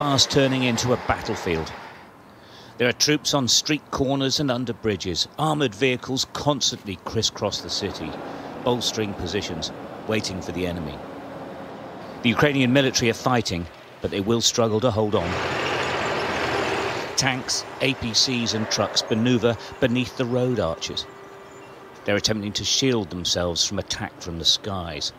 fast turning into a battlefield. There are troops on street corners and under bridges. Armoured vehicles constantly crisscross the city, bolstering positions, waiting for the enemy. The Ukrainian military are fighting, but they will struggle to hold on. Tanks, APCs and trucks manoeuvre beneath the road arches. They're attempting to shield themselves from attack from the skies,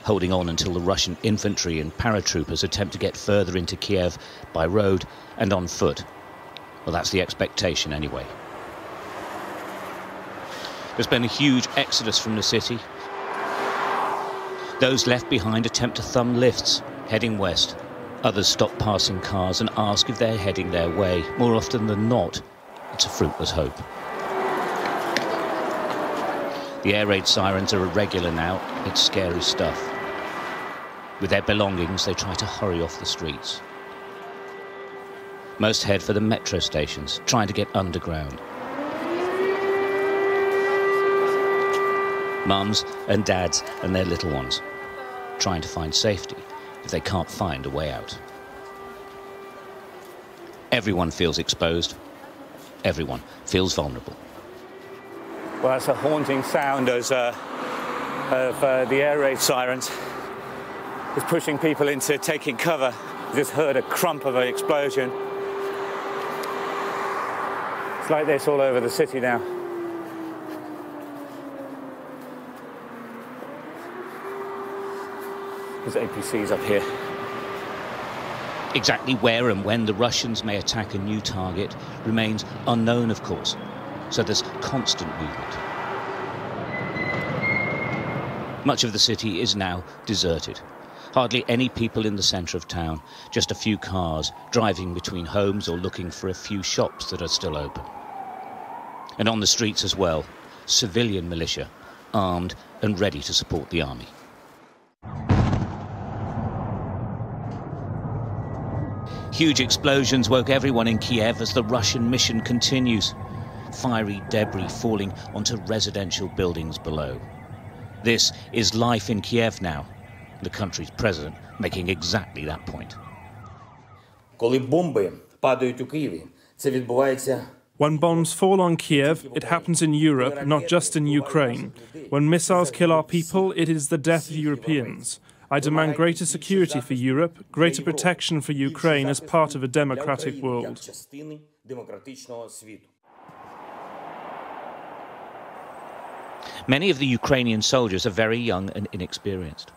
holding on until the Russian infantry and paratroopers attempt to get further into Kiev by road and on foot. Well, that's the expectation anyway. There's been a huge exodus from the city. Those left behind attempt to thumb lifts, heading west. Others stop passing cars and ask if they're heading their way. More often than not, it's a fruitless hope. The air raid sirens are irregular now. It's scary stuff. With their belongings, they try to hurry off the streets. Most head for the metro stations, trying to get underground. Mums and dads and their little ones, trying to find safety if they can't find a way out. Everyone feels exposed. Everyone feels vulnerable. Well, that's a haunting sound of the air raid sirens. It's pushing people into taking cover. You just heard a crump of an explosion. It's like this all over the city now. There's APCs up here. Exactly where and when the Russians may attack a new target remains unknown, of course. So there's constant movement. Much of the city is now deserted. Hardly any people in the centre of town, just a few cars driving between homes or looking for a few shops that are still open. And on the streets as well, civilian militia, armed and ready to support the army. Huge explosions woke everyone in Kiev as the Russian mission continues. Fiery debris falling onto residential buildings below. This is life in Kiev now. The country's president making exactly that point. Коли бомби падають у Києві, це відбувається. When bombs fall on Kiev, it happens in Europe, not just in Ukraine. When missiles kill our people, it is the death of Europeans. I demand greater security for Europe, greater protection for Ukraine as part of a democratic world. Many of the Ukrainian soldiers are very young and inexperienced.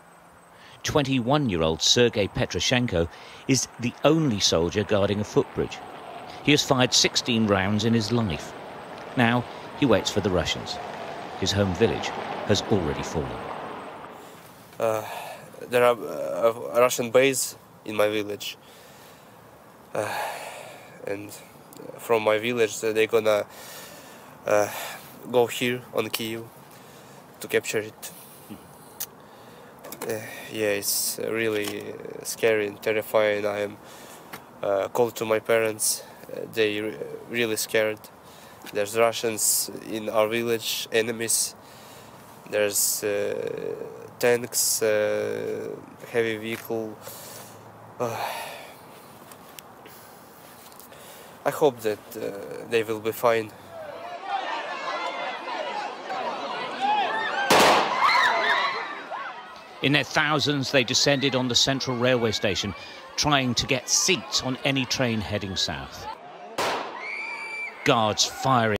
21-year-old Sergei Petroshenko is the only soldier guarding a footbridge. He has fired 16 rounds in his life. Now he waits for the Russians. His home village has already fallen. There are a Russian base in my village. And from my village, they're gonna go here on Kiev to capture it. Yeah, it's really scary and terrifying. I am called to my parents. They really scared. There's Russians in our village, enemies. There's tanks, heavy vehicle. I hope that they will be fine. In their thousands, they descended on the central railway station, trying to get seats on any train heading south. Guards firing.